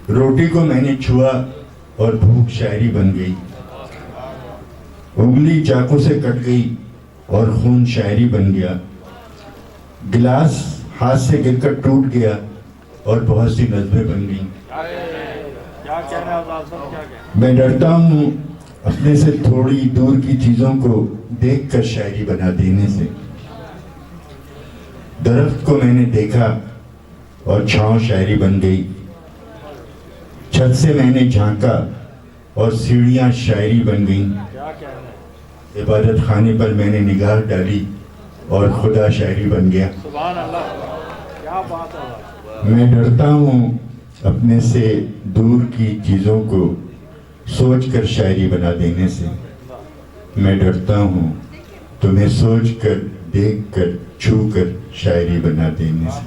روٹی کو میں نے چھوا اور بھوک شاعری بن گئی، انگلی چاقو سے کٹ گئی اور خون شاعری بن گیا، گلاس ہاتھ سے گر کر ٹوٹ گیا اور بہت سی نظمیں بن گئیں۔ میں ڈرتا ہوں اپنے سے تھوڑی دور کی چیزوں کو دیکھ کر شاعری بنا دینے سے۔ درخت کو میں نے دیکھا اور چھاؤں شاعری بن گئی، چھت سے میں نے جھانکا اور سیڑھیاں شاعری بن گئیں، عبادت خانے پر میں نے نگاہ ڈالی اور خدا شاعری بن گیا۔ سبحان اللہ، کیا بات ہے۔ میں ڈرتا ہوں اپنے سے دور کی چیزوں کو سوچ کر شاعری بنا دینے سے، میں ڈرتا ہوں تمہیں سوچ کر، دیکھ کر، چھو کر شاعری بنا دینے سے۔